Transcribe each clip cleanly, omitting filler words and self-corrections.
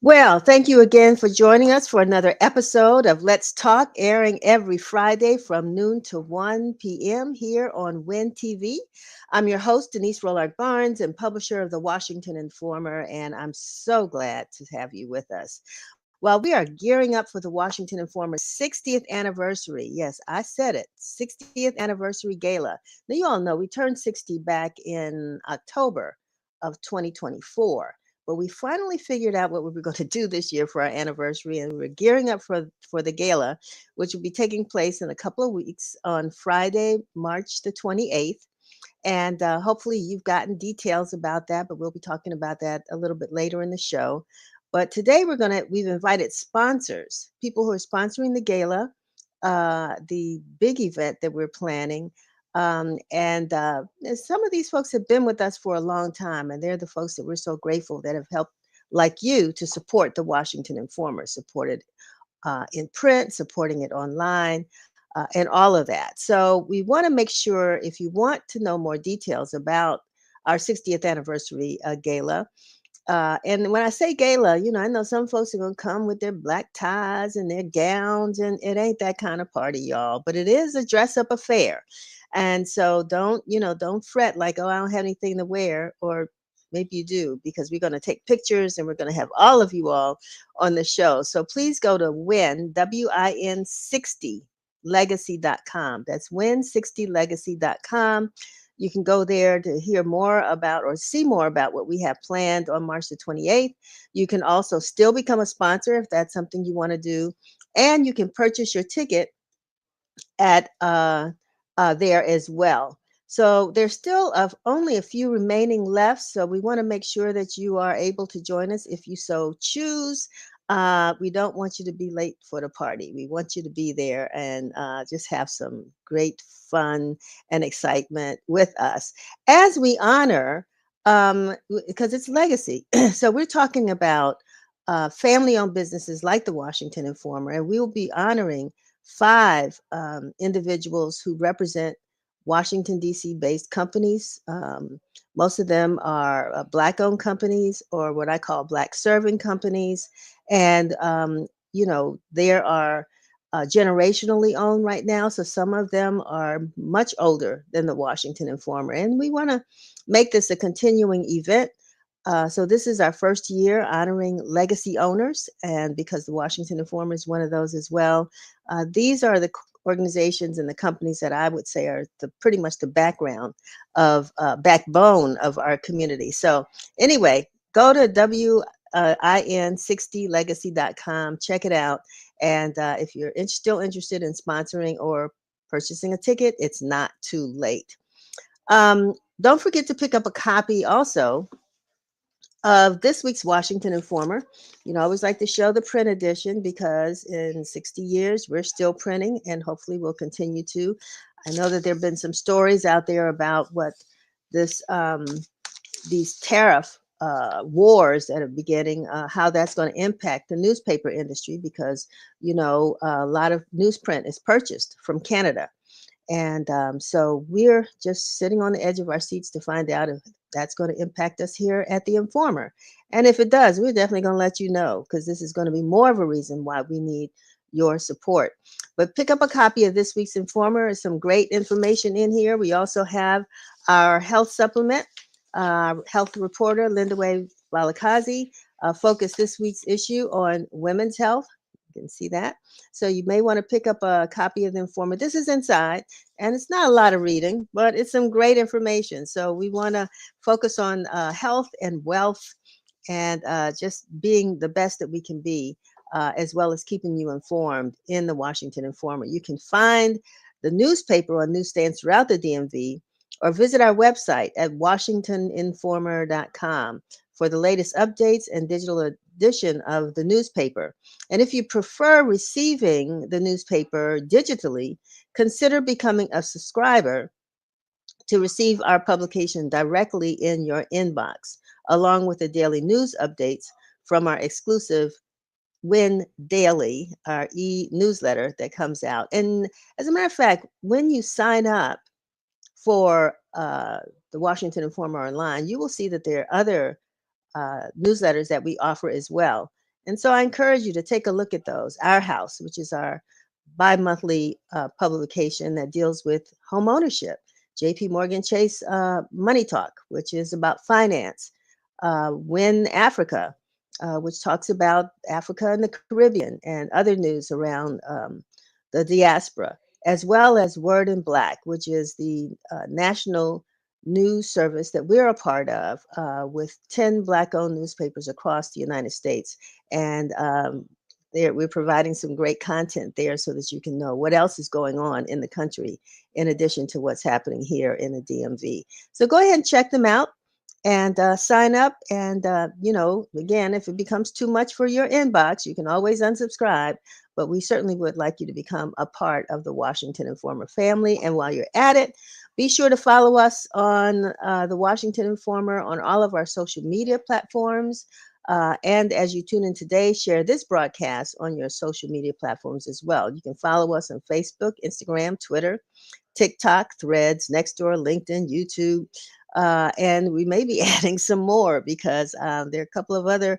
Well, thank you again for joining us for another episode of Let's Talk, airing every Friday from noon to 1 p.m. here on WIN TV. I'm your host, Denise Rollard Barnes, and publisher of the Washington Informer, and I'm so glad to have you with us. While we are gearing up for the Washington Informer's 60th anniversary, yes, I said it, 60th anniversary gala. Now, you all know we turned 60 back in October of 2024. But we finally figured out what we were going to do this year for our anniversary, and we were gearing up for the gala, which will be taking place in a couple of weeks on Friday, March the 28th. And hopefully you've gotten details about that, but we'll be talking about that a little bit later in the show. But today we've invited sponsors, people who are sponsoring the gala, the big event that we're planning. And some of these folks have been with us for a long time, and they're the folks that we're so grateful that have helped, like you, to support the Washington Informer, supported in print, supporting it online, and all of that. So we want to make sure, if you want to know more details about our 60th anniversary gala, and when I say gala, I know some folks are going to come with their black ties and their gowns, and it ain't that kind of party, y'all, but it is a dress up affair. And so don't fret like, oh, I don't have anything to wear, or maybe you do, because we're going to take pictures and we're going to have all of you all on the show. So please go to WIN 60 legacy.com. That's win60legacy.com. You can go there to hear more about or see more about what we have planned on March the 28th. You can also still become a sponsor if that's something you want to do. And you can purchase your ticket at there as well. So there's still only a few remaining left. So we want to make sure that you are able to join us if you so choose. We don't want you to be late for the party. We want you to be there and just have some great fun and excitement with us as we honor, because it's legacy. So we're talking about family owned businesses like the Washington Informer, and we will be honoring five individuals who represent Washington, D.C. based companies. Most of them are Black owned companies, or what I call Black serving companies. And, there are generationally owned right now. So some of them are much older than the Washington Informer. And we want to make this a continuing event. So this is our first year honoring legacy owners, and because the Washington Informer is one of those as well, these are the organizations and the companies that I would say are pretty much the backbone of our community. So anyway, go to win60legacy.com, check it out, and if you're still interested in sponsoring or purchasing a ticket, it's not too late. Don't forget to pick up a copy also of this week's Washington Informer. I always like to show the print edition because in 60 years, we're still printing, and hopefully we'll continue to. I know that there have been some stories out there about what this these tariff wars that are beginning, how that's going to impact the newspaper industry, because a lot of newsprint is purchased from Canada. And so we're just sitting on the edge of our seats to find out if that's going to impact us here at the Informer. And if it does, we're definitely going to let you know, because this is going to be more of a reason why we need your support. But pick up a copy of this week's Informer. There's some great information in here. We also have our health supplement. Health reporter Linda Way Balakazi focused this week's issue on women's health. You can see that. So you may want to pick up a copy of the Informer. This is inside, and it's not a lot of reading, but it's some great information. So we want to focus on health and wealth, and just being the best that we can be, as well as keeping you informed in the Washington Informer. You can find the newspaper on newsstands throughout the DMV, or visit our website at washingtoninformer.com for the latest updates and digital edition of the newspaper. And if you prefer receiving the newspaper digitally, consider becoming a subscriber to receive our publication directly in your inbox, along with the daily news updates from our exclusive Win Daily, our e-newsletter that comes out. And as a matter of fact, when you sign up for the Washington Informer online, you will see that there are other newsletters that we offer as well. And so I encourage you to take a look at those. Our House, which is our bi-monthly publication that deals with home ownership. JP Morgan Chase Money Talk, which is about finance. Win Africa, which talks about Africa and the Caribbean and other news around the diaspora, as well as Word in Black, which is the national news service that we're a part of with 10 Black owned newspapers across the United States. And we're providing some great content there so that you can know what else is going on in the country in addition to what's happening here in the DMV. So go ahead and check them out and sign up. And, again, if it becomes too much for your inbox, you can always unsubscribe. But we certainly would like you to become a part of the Washington Informer family. And while you're at it, be sure to follow us on the Washington Informer on all of our social media platforms. And as you tune in today, share this broadcast on your social media platforms as well. You can follow us on Facebook, Instagram, Twitter, TikTok, Threads, Nextdoor, LinkedIn, YouTube. And we may be adding some more because there are a couple of other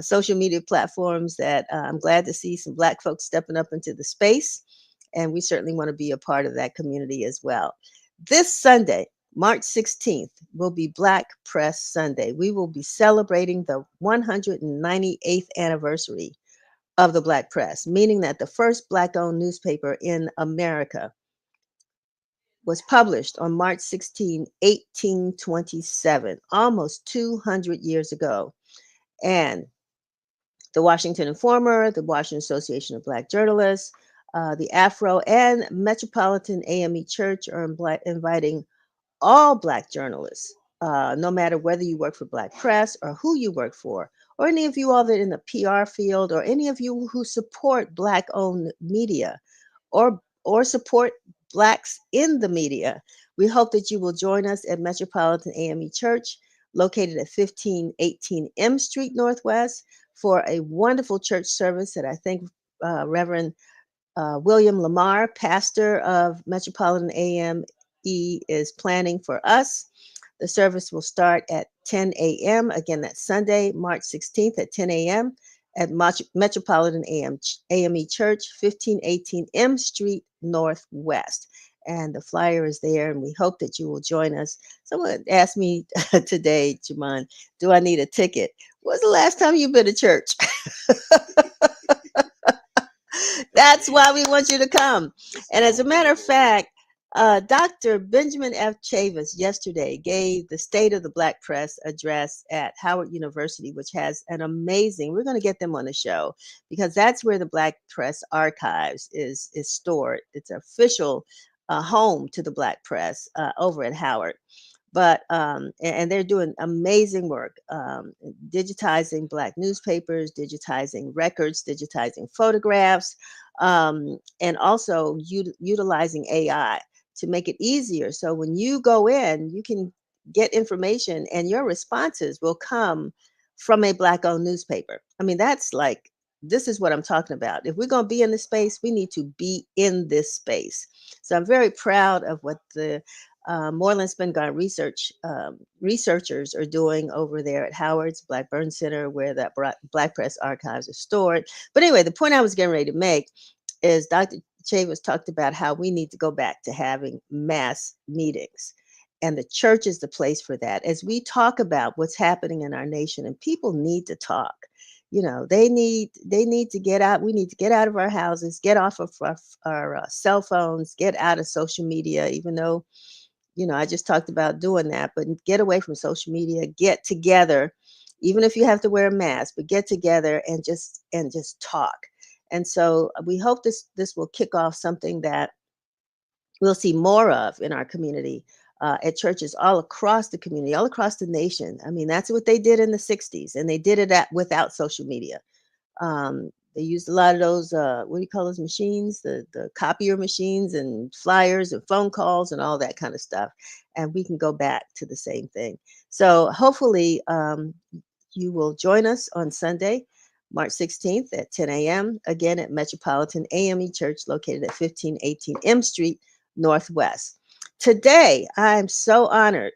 social media platforms that I'm glad to see some Black folks stepping up into the space. And we certainly want to be a part of that community as well. This Sunday, March 16th, will be Black Press Sunday. We will be celebrating the 198th anniversary of the Black Press, meaning that the first Black-owned newspaper in America was published on March 16, 1827, almost 200 years ago. And the Washington Informer, the Washington Association of Black Journalists, the Afro and Metropolitan AME Church are inviting all Black journalists, no matter whether you work for Black Press or who you work for, or any of you all that are in the PR field, or any of you who support Black-owned media, or support Blacks in the media. We hope that you will join us at Metropolitan AME Church, located at 1518 M Street Northwest, for a wonderful church service that I think Reverend William Lamar, pastor of Metropolitan AME, is planning for us. The service will start at 10 a.m. Again, that's Sunday, March 16th at 10 a.m. at Metropolitan AME Church, 1518 M Street Northwest. And the flyer is there, and we hope that you will join us. Someone asked me today, Jamon, do I need a ticket? When's the last time you've been to church? That's why we want you to come. And as a matter of fact, Dr. Benjamin F. Chavis yesterday gave the State of the Black Press address at Howard University, which has an amazing, we're going to get them on the show because that's where the Black Press Archives is stored. It's an official home to the Black Press over at Howard. But and they're doing amazing work, digitizing Black newspapers, digitizing records, digitizing photographs, and also utilizing AI to make it easier. So when you go in, you can get information, and your responses will come from a Black-owned newspaper. I mean, that's like, this is what I'm talking about. If we're going to be in this space, we need to be in this space. So I'm very proud of what the Moreland Spingarn researchers are doing over there at Howard's Black Burn Center, where that Black Press archives are stored. But anyway, the point I was getting ready to make is Dr. Chavis talked about how we need to go back to having mass meetings. And the church is the place for that. As we talk about what's happening in our nation, and people need to talk. They need to get out. We need to get out of our houses, get off of our cell phones, get out of social media, even though I just talked about doing that, but get away from social media, get together, even if you have to wear a mask, but get together and just talk. And so we hope this will kick off something that we'll see more of in our community, at churches all across the community, all across the nation. I mean, that's what they did in the 60s, and they did it without social media. They used a lot of those, what do you call those machines? The copier machines and flyers and phone calls and all that kind of stuff. And we can go back to the same thing. So hopefully you will join us on Sunday, March 16th at 10 a.m. again at Metropolitan AME Church, located at 1518 M Street Northwest. Today, I'm so honored.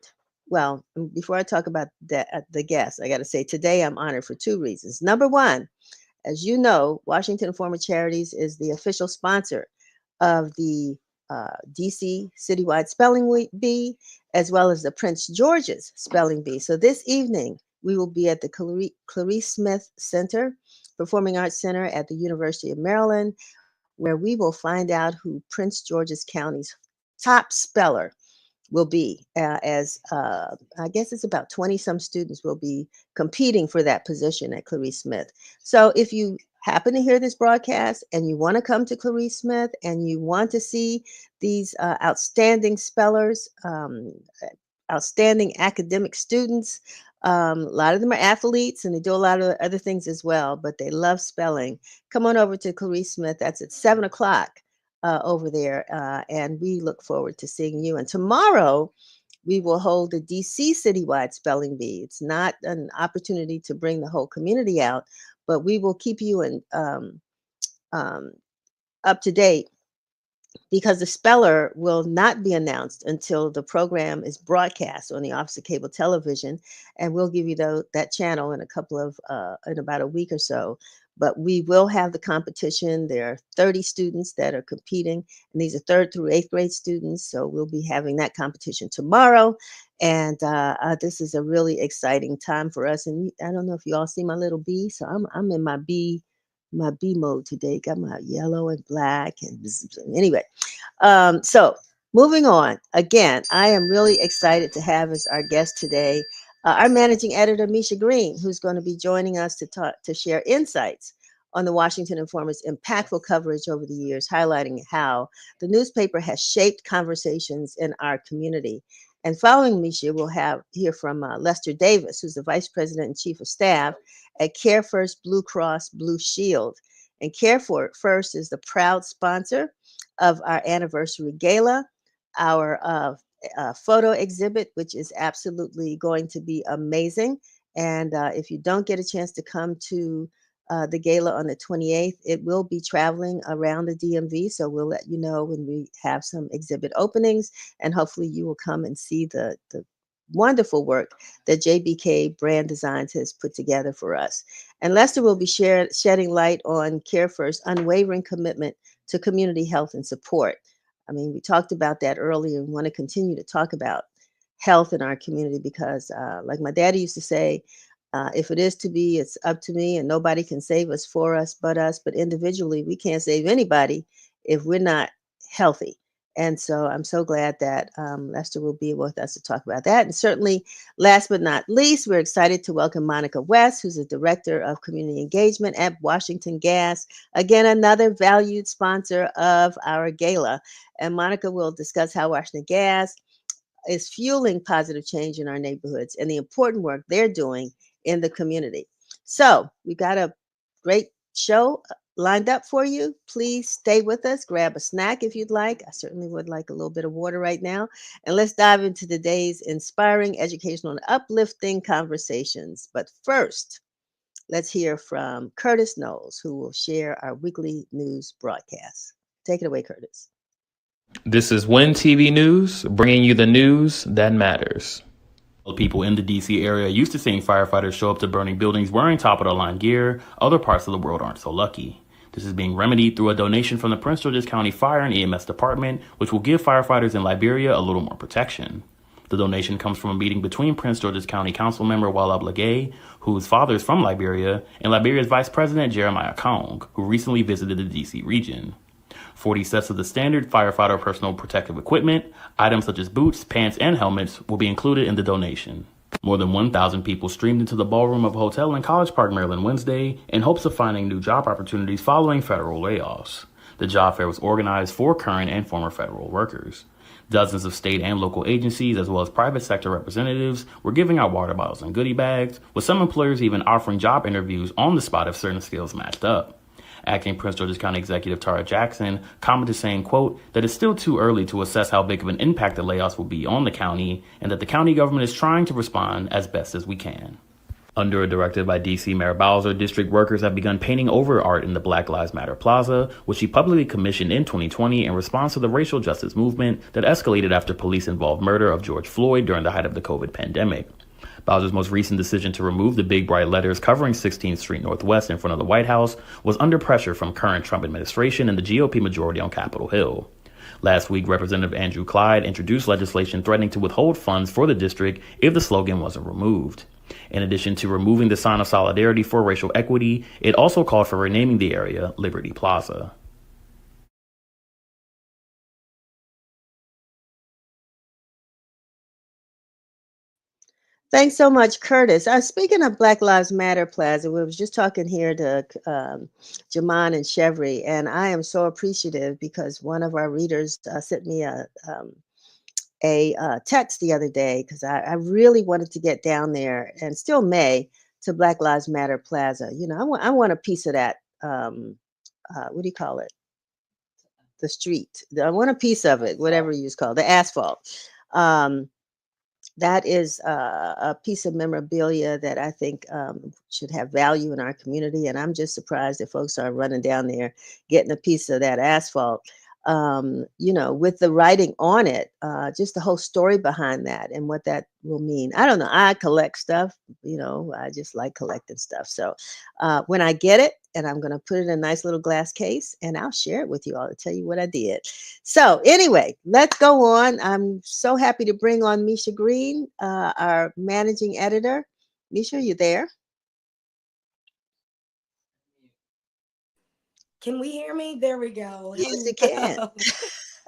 Well, before I talk about the guests, I got to say today I'm honored for two reasons. Number one, As you know, Washington Informer Charities is the official sponsor of the DC Citywide Spelling Bee, as well as the Prince George's Spelling Bee. So this evening, we will be at the Clarice Smith Center, Performing Arts Center at the University of Maryland, where we will find out who Prince George's County's top speller will be, as I guess it's about 20 some students will be competing for that position at Clarice Smith. So if you happen to hear this broadcast and you want to come to Clarice Smith and you want to see these outstanding spellers, outstanding academic students, a lot of them are athletes and they do a lot of other things as well, but they love spelling. Come on over to Clarice Smith. That's at 7 o'clock over there. And we look forward to seeing you. And tomorrow, we will hold the DC Citywide Spelling Bee. It's not an opportunity to bring the whole community out, but we will keep you up to date, because the speller will not be announced until the program is broadcast on the Office of Cable Television, and we'll give you that channel in in about a week or so. But we will have the competition. There are 30 students that are competing, and these are 3rd through 8th grade students. So we'll be having that competition tomorrow, and this is a really exciting time for us. And I don't know if you all see my little bee, so I'm in my bee mode today. Got my yellow and black and anyway. So moving on. Again, I am really excited to have as our guest today our managing editor, Misha Green, who's going to be joining us to share insights on the Washington Informer's impactful coverage over the years, highlighting how the newspaper has shaped conversations in our community. And following Misha, we'll hear from Lester Davis, who's the Vice President and Chief of Staff at CareFirst BlueCross BlueShield. And CareFirst is the proud sponsor of our anniversary gala, our photo exhibit, which is absolutely going to be amazing. And if you don't get a chance to come to the gala on the 28th, it will be traveling around the DMV. So we'll let you know when we have some exhibit openings, and hopefully you will come and see the wonderful work that JBK Brand Designs has put together for us. And Lester will be shedding light on CareFirst's unwavering commitment to community health and support. I mean, we talked about that earlier and want to continue to talk about health in our community because, like my daddy used to say, if it is to be, it's up to me, and nobody can save us for us. But individually, we can't save anybody if we're not healthy. And so I'm so glad that Lester will be with us to talk about that. And certainly, last but not least, we're excited to welcome Monica West, who's the Director of Community Engagement at Washington Gas. Again, another valued sponsor of our gala. And Monica will discuss how Washington Gas is fueling positive change in our neighborhoods and the important work they're doing in the community. So we've got a great show lined up for you. Please stay with us. Grab a snack if you'd like. I certainly would like a little bit of water right now. And let's dive into today's inspiring, educational, and uplifting conversations. But first, let's hear from Curtis Knowles, who will share our weekly news broadcast. Take it away, Curtis. This is Win TV News, bringing you the news that matters. People in the D.C. area used to seeing firefighters show up to burning buildings wearing top-of-the-line gear. Other parts of the world aren't so lucky. This is being remedied through a donation from the Prince George's County Fire and EMS Department, which will give firefighters in Liberia a little more protection. The donation comes from a meeting between Prince George's County Council member Walla Blagay, whose father is from Liberia, and Liberia's Vice President Jeremiah Kong, who recently visited the D.C. region. 40 sets of the standard firefighter personal protective equipment, items such as boots, pants, and helmets will be included in the donation. More than 1,000 people streamed into the ballroom of a hotel in College Park, Maryland Wednesday in hopes of finding new job opportunities following federal layoffs. The job fair was organized for current and former federal workers. Dozens of state and local agencies, as well as private sector representatives, were giving out water bottles and goodie bags, with some employers even offering job interviews on the spot if certain skills matched up. Acting Prince George's County Executive Tara Jackson commented saying, quote, that it's still too early to assess how big of an impact the layoffs will be on the county, and that the county government is trying to respond as best as we can. Under a directive by D.C. Mayor Bowser, district workers have begun painting over art in the Black Lives Matter Plaza, which she publicly commissioned in 2020 in response to the racial justice movement that escalated after police-involved murder of George Floyd during the height of the COVID pandemic. Bowser's most recent decision to remove the big bright letters covering 16th Street Northwest in front of the White House was under pressure from current Trump administration and the GOP majority on Capitol Hill. Last week, Representative Andrew Clyde introduced legislation threatening to withhold funds for the district if the slogan wasn't removed. In addition to removing the sign of solidarity for racial equity, it also called for renaming the area Liberty Plaza. Thanks so much, Curtis. Speaking of Black Lives Matter Plaza, we was just talking here to Jaman and Chevry, and I am so appreciative because one of our readers sent me a text the other day because I really wanted to get down there and still may to Black Lives Matter Plaza. You know, I want a piece of that. What do you call it? The street. I want a piece of it, whatever you call it, the asphalt. That is a piece of memorabilia that I think should have value in our community. And I'm just surprised that folks are running down there getting a piece of that asphalt. You know, with the writing on it, just the whole story behind that and what that will mean. I don't know. I collect stuff, you know, I just like collecting stuff. So when I get it, and I'm going to put it in a nice little glass case and I'll share it with you all to tell you what I did. So anyway, let's go on. I'm so happy to bring on Misha Green, our managing editor. Misha, you there? Can we hear me? There we go. Yes, you can.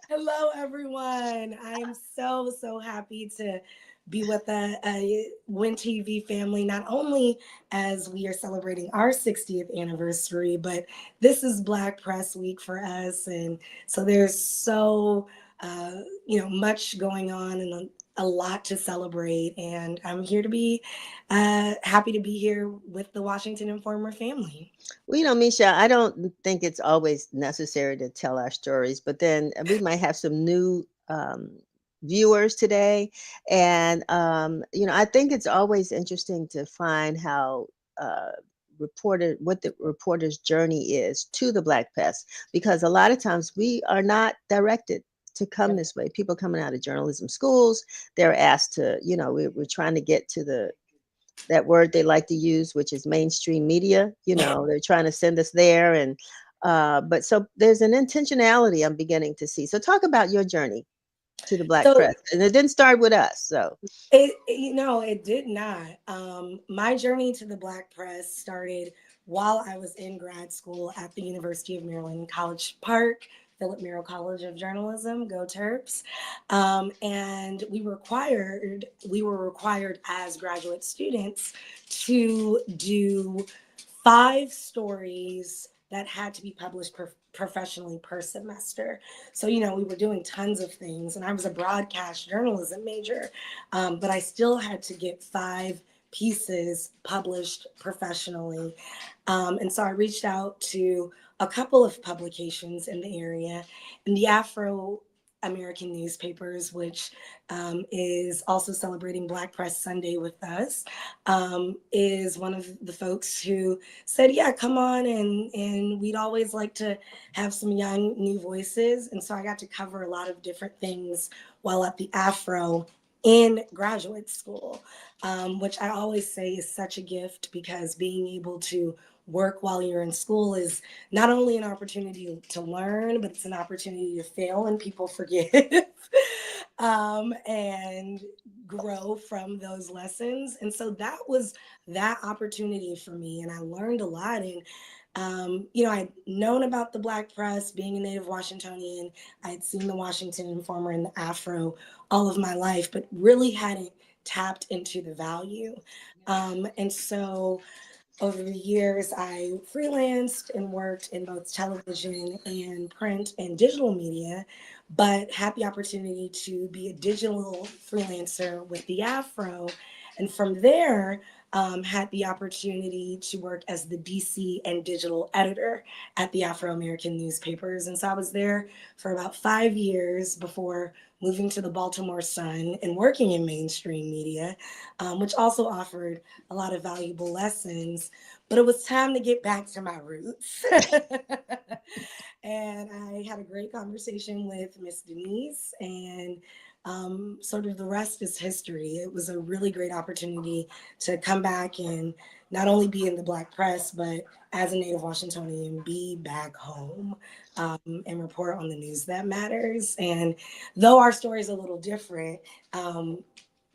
Hello, everyone. I am so happy to be with the Win TV family, not only as we are celebrating our 60th anniversary, but this is Black Press Week for us. And so there's so, much going on and a lot to celebrate. And I'm here to be happy to be here with the Washington Informer family. Well, you know, Misha, I don't think it's always necessary to tell our stories, but then we might have some new viewers today. And, you know, I think it's always interesting to find how what the reporter's journey is to the Black Press, because a lot of times we are not directed to come this way. People coming out of journalism schools, they're asked to, you know, we're trying to get to that word they like to use, which is mainstream media. You know, they're trying to send us there. And but so there's an intentionality I'm beginning to see. So talk about your journey to the Black Press. And it didn't start with us. So it did not. My journey to the Black Press started while I was in grad school at the University of Maryland, College Park, Philip Merrill College of Journalism, go Terps. And we were required as graduate students to do 5 stories that had to be published professionally per semester. So, you know, we were doing tons of things, and I was a broadcast journalism major, but I still had to get 5 pieces published professionally. And so I reached out to a couple of publications in the area, and the Afro American newspapers, which is also celebrating Black Press Sunday with us, is one of the folks who said, yeah, come on, and we'd always like to have some young new voices. And so I got to cover a lot of different things while at the Afro in graduate school, which I always say is such a gift, because being able to work while you're in school is not only an opportunity to learn, but it's an opportunity to fail and people forgive and grow from those lessons. And so that was that opportunity for me. And I learned a lot. And, I'd known about the Black Press, being a native Washingtonian. I had seen the Washington Informer and the Afro all of my life, but really hadn't tapped into the value. And so over the years, I freelanced and worked in both television and print and digital media, but had the opportunity to be a digital freelancer with the Afro. And from there, had the opportunity to work as the DC and digital editor at the Afro-American newspapers. And so I was there for about 5 years before moving to the Baltimore Sun and working in mainstream media, which also offered a lot of valuable lessons. But it was time to get back to my roots. And I had a great conversation with Miss Denise, and sort of the rest is history. It was a really great opportunity to come back and not only be in the Black press, but as a native Washingtonian, be back home and report on the news that matters. And though our story is a little different,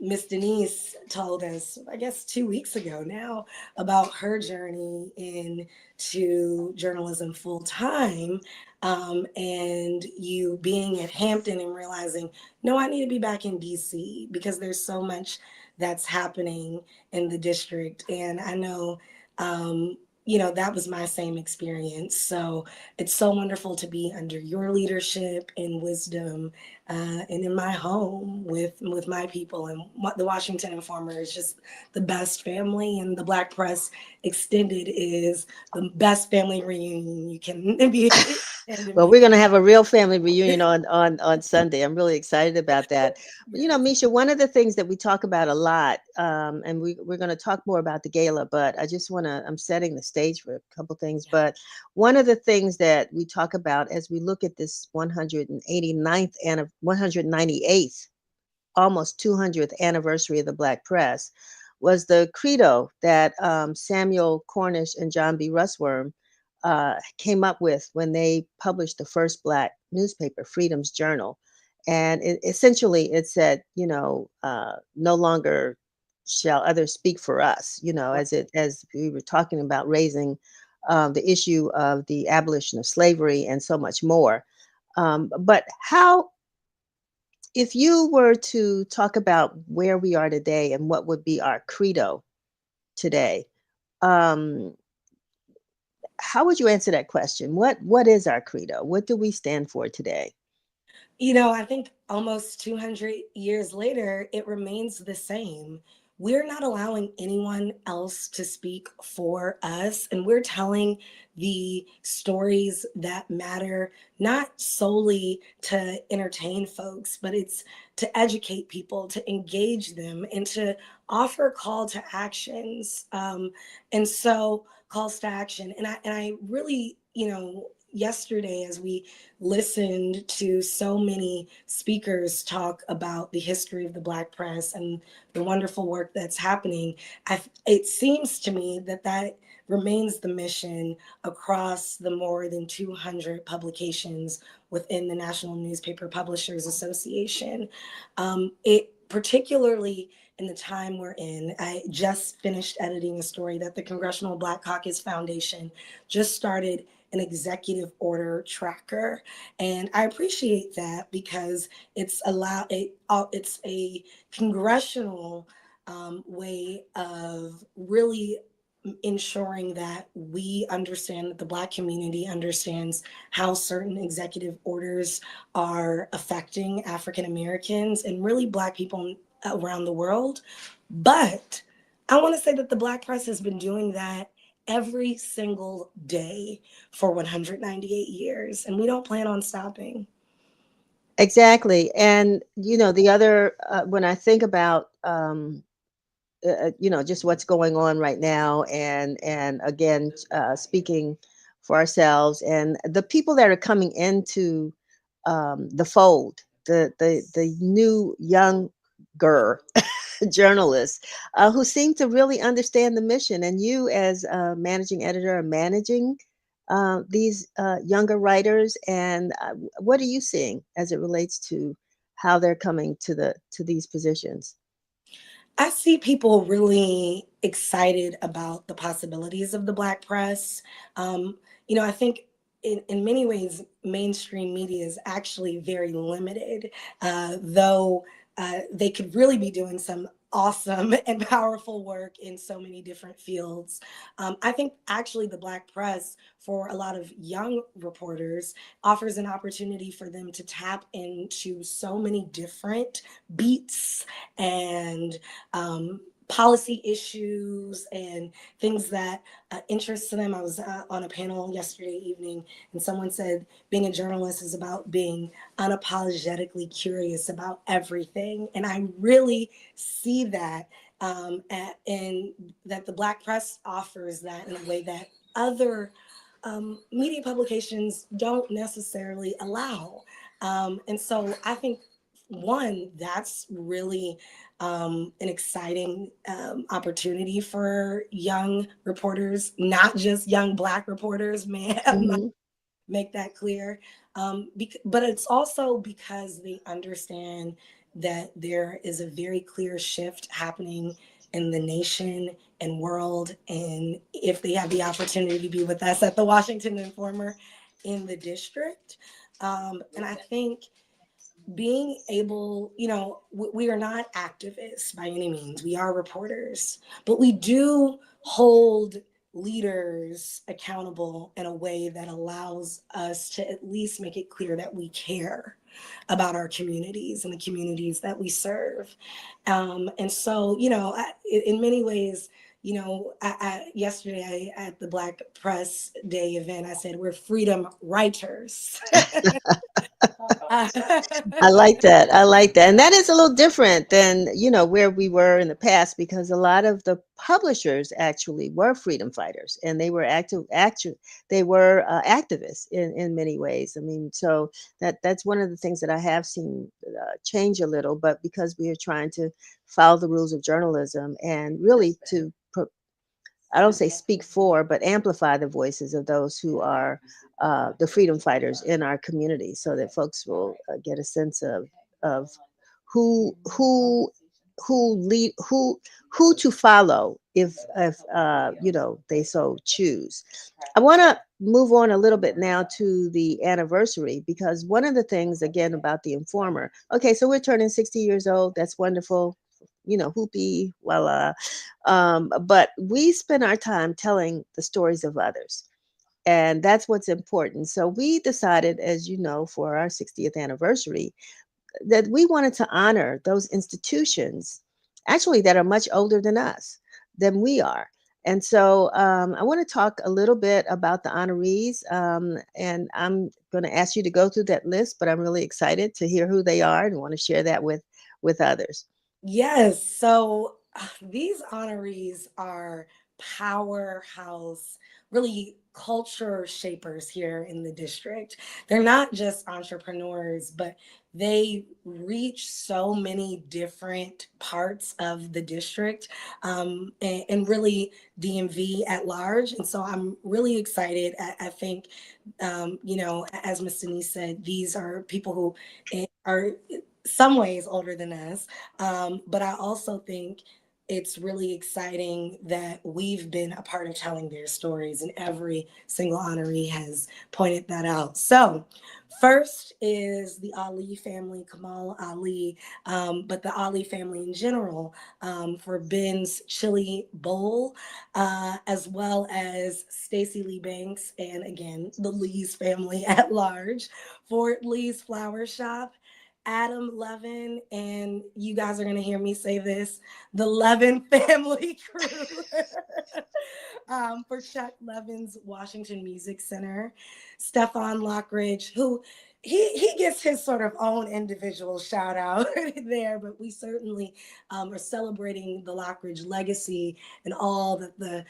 Miss Denise told us, I guess 2 weeks ago now, about her journey into journalism full time, and you being at Hampton and realizing, no, I need to be back in DC because there's so much that's happening in the district. And I know, that was my same experience. So it's so wonderful to be under your leadership and wisdom, and in my home with my people. And the Washington Informer is just the best family, and the Black Press Extended is the best family reunion you can be. Well, we're going to have a real family reunion on Sunday. I'm really excited about that. Yes. Misha, one of the things that we talk about a lot, and we're going to talk more about the gala, but I'm setting the stage for a couple things. Yeah. But one of the things that we talk about as we look at this 189th and 198th, almost 200th anniversary of the Black Press was the credo that Samuel Cornish and John B. Russwurm came up with when they published the first Black newspaper, Freedom's Journal. And essentially it said, no longer shall others speak for us, as we were talking about raising the issue of the abolition of slavery and so much more. But if you were to talk about where we are today and what would be our credo today, um, how would you answer that question? What is our credo? What do we stand for today? I think almost 200 years later, it remains the same. We're not allowing anyone else to speak for us, and we're telling the stories that matter, not solely to entertain folks, but it's to educate people, to engage them, and to offer call to actions. And so, calls to action. And I really, yesterday, as we listened to so many speakers talk about the history of the Black press and the wonderful work that's happening, it seems to me that remains the mission across the more than 200 publications within the National Newspaper Publishers Association. It particularly in the time we're in, I just finished editing a story that the Congressional Black Caucus Foundation just started an executive order tracker, and I appreciate that because it's a congressional way of really ensuring that we understand, that the Black community understands how certain executive orders are affecting African Americans and really Black people around the world. But I want to say that the Black press has been doing that every single day for 198 years, and we don't plan on stopping. Exactly. And, the other, when I think about, just what's going on right now, and again, speaking for ourselves and the people that are coming into the fold, the new younger journalists who seem to really understand the mission. And you, as a managing editor, are managing these younger writers. And what are you seeing as it relates to how they're coming to these positions? I see people really excited about the possibilities of the Black press. I think in many ways, mainstream media is actually very limited, though they could really be doing some awesome and powerful work in so many different fields. I think actually the Black press, for a lot of young reporters, offers an opportunity for them to tap into so many different beats and policy issues and things that interest them. I was on a panel yesterday evening, and someone said being a journalist is about being unapologetically curious about everything. And I really see that, and that the Black press offers that in a way that other media publications don't necessarily allow. And so I think one, that's really an exciting opportunity for young reporters, not just young Black reporters, ma'am. Mhm. Make that clear. But it's also because they understand that there is a very clear shift happening in the nation and world. And if they have the opportunity to be with us at the Washington Informer in the district, and I think being able, we are not activists by any means. We are reporters, but we do hold leaders accountable in a way that allows us to at least make it clear that we care about our communities and the communities that we serve. And so, in many ways, yesterday at the Black Press Day event, I said we're freedom writers. I like that. I like that. And that is a little different than, where we were in the past, because a lot of the publishers actually were freedom fighters, and they were they were activists in many ways. I mean, so that's one of the things that I have seen change a little, but because we are trying to follow the rules of journalism and really to I don't say speak for, but amplify the voices of those who are the freedom fighters in our community, so that folks will get a sense of who who who lead who to follow if they so choose. I want to move on a little bit now to the anniversary, because one of the things again about the Informer. Okay, so we're turning 60 years old. That's wonderful. Whoopee, voila. But we spend our time telling the stories of others. And that's what's important. So we decided, as you know, for our 60th anniversary, that we wanted to honor those institutions actually that are much older than us, than we are. And so I want to talk a little bit about the honorees. And I'm going to ask you to go through that list, but I'm really excited to hear who they are and want to share that with others. Yes. So these honorees are powerhouse, really culture shapers here in the district. They're not just entrepreneurs, but they reach so many different parts of the district, and really DMV at large. And so I'm really excited. I think, as Ms. Denise said, these are people who are some ways older than us. But I also think it's really exciting that we've been a part of telling their stories, and every single honoree has pointed that out. So, first is the Ali family, Kamal Ali, but the Ali family in general, for Ben's Chili Bowl, as well as Stacy Lee Banks, and again, the Lee's family at large, for Lee's Flower Shop, Adam Levin, and you guys are going to hear me say this, the Levin family crew, for Chuck Levin's Washington Music Center, Stefan Lockridge, who he gets his sort of own individual shout out there, but we certainly are celebrating the Lockridge legacy and all that the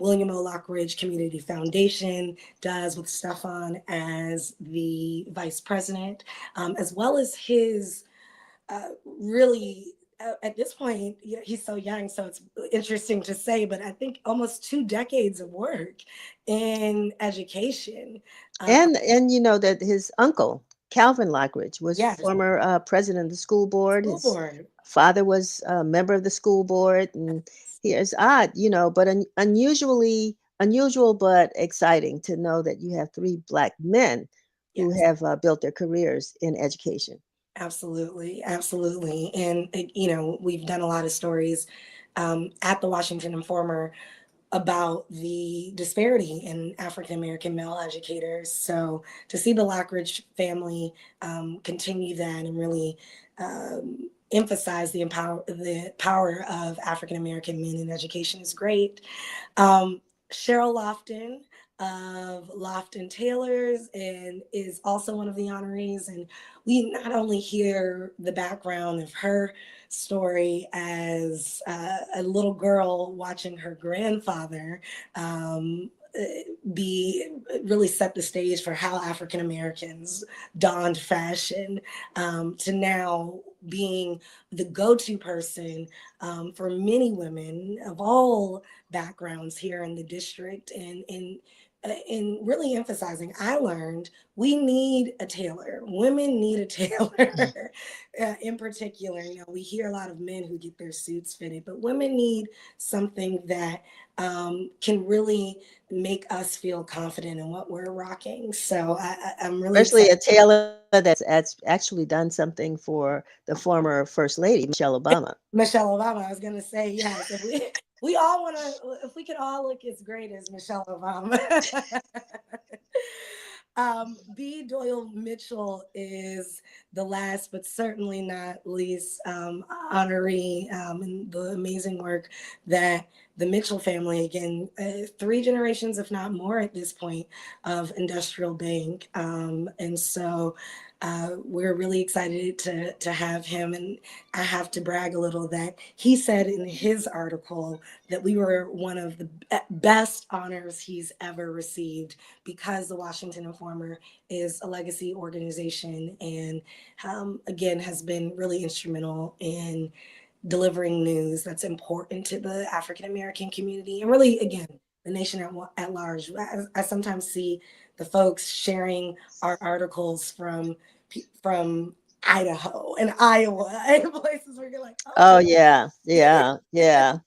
William O. Lockridge Community Foundation does, with Stefan as the vice president, as well as his really, at this point, he's so young, so it's interesting to say, but I think almost 2 decades of work in education. And you know that his uncle, Calvin Lockridge, was Yes, former president of the school board. school His board. father was a member of the school board, and here's odd, but unusual, but exciting to know that you have three Black men who Yes, have built their careers in education. absolutely, absolutely. And we've done a lot of stories at the Washington Informer about the disparity in African American male educators. So to see the Lockridge family continue that and really emphasize the power of African American men in education is great. Um, Cheryl Lofton of Lofton Taylors and is also one of the honorees. And we not only hear the background of her story as a little girl watching her grandfather be really set the stage for how African Americans donned fashion, to now being the go-to person for many women of all backgrounds here in the district, and really emphasizing, I learned we need a tailor. Women need a tailor. In particular, we hear a lot of men who get their suits fitted, but women need something that can really make us feel confident in what we're rocking. So I'm really Especially excited. a tailor that's actually done something for the former First Lady, Michelle Obama. Michelle Obama, I was going to say, yes, if we all want to, if we could all look as great as Michelle Obama. B. Doyle Mitchell is the last, but certainly not least, honoree in the amazing work that the Mitchell family, again, 3 generations, if not more at this point, of Industrial Bank. And so we're really excited to have him. And I have to brag a little that he said in his article that we were one of the best honors he's ever received, because the Washington Informer is a legacy organization, and again has been really instrumental in delivering news that's important to the African American community, and really, again, the nation at large. I sometimes see the folks sharing our articles from Idaho and Iowa and places where you're like, Oh oh, yeah, yeah, yeah.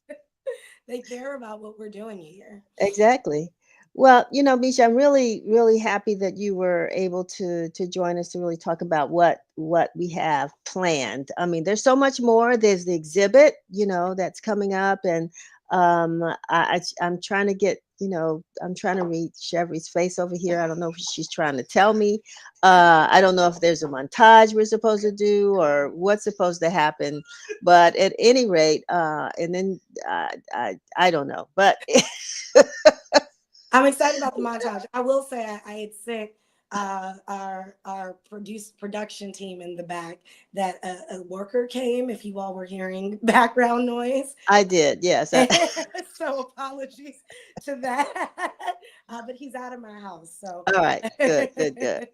they care about what we're doing here. Exactly. Well, Misha, I'm really, really happy that you were able to join us to really talk about what we have planned. I mean, there's so much more. There's the exhibit, that's coming up, and I'm trying to get, I'm trying to read Chevy's face over here. I don't know if she's trying to tell me. I don't know if there's a montage we're supposed to do or what's supposed to happen, but at any rate, and then I don't know, but. I'm excited about the montage. I will say I had sent our production team in the back that a worker came. If you all were hearing background noise, I did, yes. so apologies to that. But he's out of my house, so. All right, good, good, good.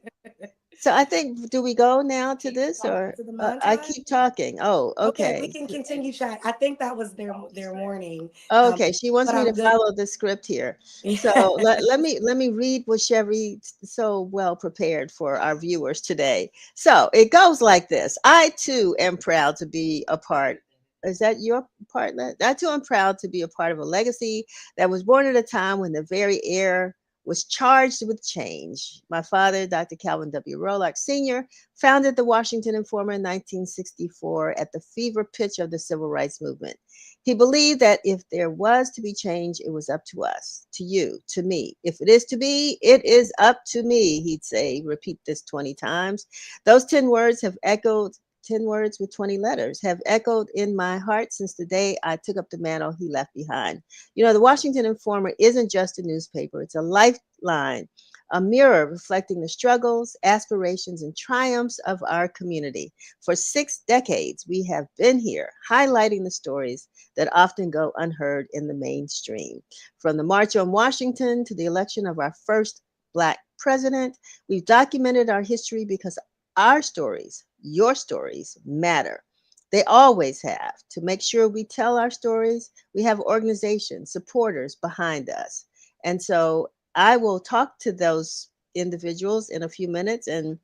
So I think, do we go now to this, or To the I montage. keep talking? Oh, Okay, we okay. can continue chat. I think that was their warning. Okay, she wants But me I'm to good. follow the script here. So let me read what Chevy so well prepared for our viewers today. So it goes like this. I too am proud to be a part. Is that your part? I too am proud to be a part of a legacy that was born at a time when the very air was charged with change. My father, Dr. Calvin W. Rolock Sr., founded the Washington Informer in 1964 at the fever pitch of the civil rights movement. He believed that if there was to be change, it was up to us, to you, to me. If it is to be, it is up to me, he'd say. Repeat this 20 times. Those 10 words have echoed, 10 words with 20 letters, have echoed in my heart since the day I took up the mantle he left behind. The Washington Informer isn't just a newspaper, it's a lifeline, a mirror reflecting the struggles, aspirations, and triumphs of our community. For 6 decades, we have been here highlighting the stories that often go unheard in the mainstream. From the March on Washington to the election of our first Black president, we've documented our history because our stories, your stories, matter. They always have. To make sure we tell our stories, we have organizations, supporters behind us. And so I will talk to those individuals in a few minutes, and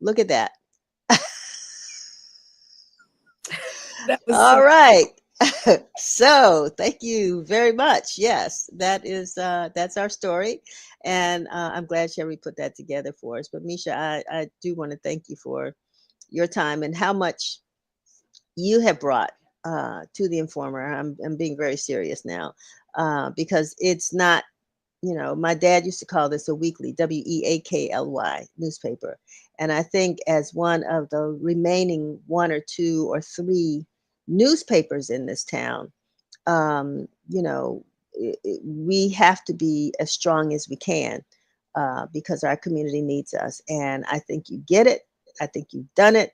look at that. That was All so. right. So thank you very much. Yes, that's our story, and I'm glad Sherry put that together for us. But Misha, I do want to thank you for your time and how much you have brought to the Informer. I'm being very serious now, because it's not. My dad used to call this a weekly, WEAKLY newspaper, and I think as one of the remaining 1 or 2 or 3 newspapers in this town, um, you know, we have to be as strong as we can, because our community needs us. And I think you get it. I think you've done it.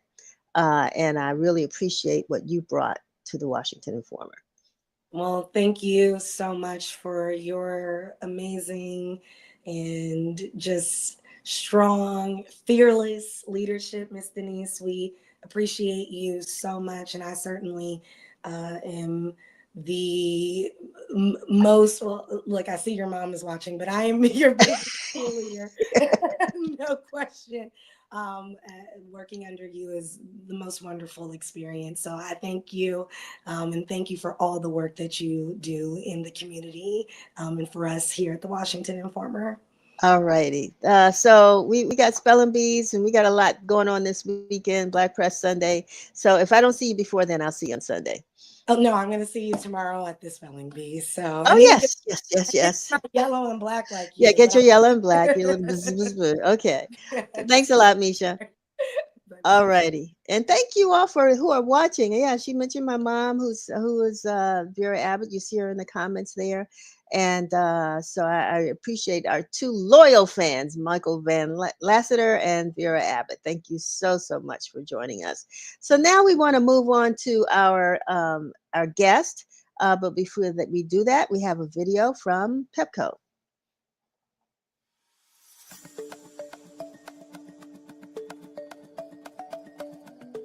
And I really appreciate what you brought to the Washington Informer. Well, thank you so much for your amazing and just strong, fearless leadership, Miss Denise. We appreciate you so much, and I certainly am the most, well, like I see your mom is watching, but I am your biggest cheerleader, no question. Working under you is the most wonderful experience. So I thank you, and thank you for all the work that you do in the community, and for us here at the Washington Informer. All righty. So we got spelling bees and we got a lot going on this weekend, Black Press Sunday. So if I don't see you before then, I'll see you on Sunday. Oh no, I'm going to see you tomorrow at the spelling bee. So I Oh, need to get yes. yellow and black like Yeah, you. get your yellow and black. Your little bzz. Okay. Thanks a lot, Misha. All righty. And thank you all for who are watching. Yeah, she mentioned my mom, who is Vera Abbott. You see her in the comments there. And so I appreciate our two loyal fans, Michael Van Lassiter and Vera Abbott. Thank you so much for joining us. So now we want to move on to our guest. But before that we do that, we have a video from Pepco.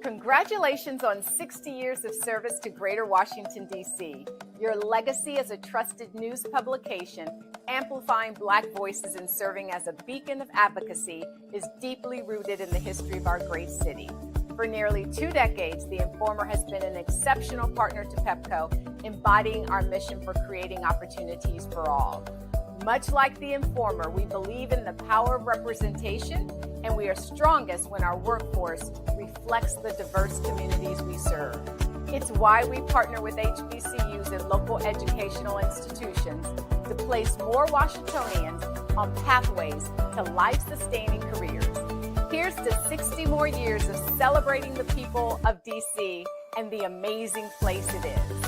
Congratulations on 60 years of service to Greater Washington, D.C. Your legacy as a trusted news publication, amplifying Black voices and serving as a beacon of advocacy, is deeply rooted in the history of our great city. For nearly 2 decades, The Informer has been an exceptional partner to Pepco, embodying our mission for creating opportunities for all. Much like The Informer, we believe in the power of representation, and we are strongest when our workforce reflects the diverse communities we serve. It's why we partner with HBCUs and local educational institutions to place more Washingtonians on pathways to life-sustaining careers. Here's to 60 more years of celebrating the people of DC and the amazing place it is.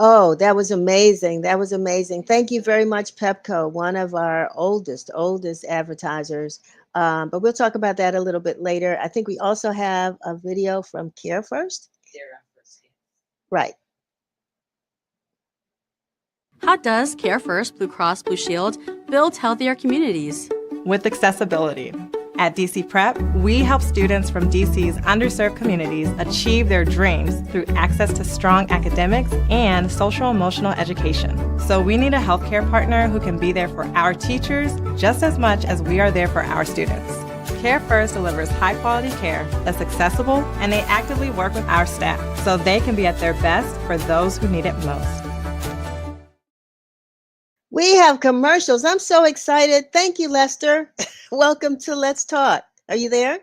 Oh, that was amazing. That was amazing. Thank you very much, Pepco, one of our oldest advertisers. But we'll talk about that a little bit later. I think we also have a video from CareFirst. Right. How does CareFirst BlueCross BlueShield build healthier communities? With accessibility. At DC Prep, we help students from DC's underserved communities achieve their dreams through access to strong academics and social-emotional education. So we need a healthcare partner who can be there for our teachers just as much as we are there for our students. CareFirst delivers high-quality care that's accessible, and they actively work with our staff so they can be at their best for those who need it most. We have commercials. I'm so excited. Thank you, Lester. Welcome to Let's Talk. Are you there?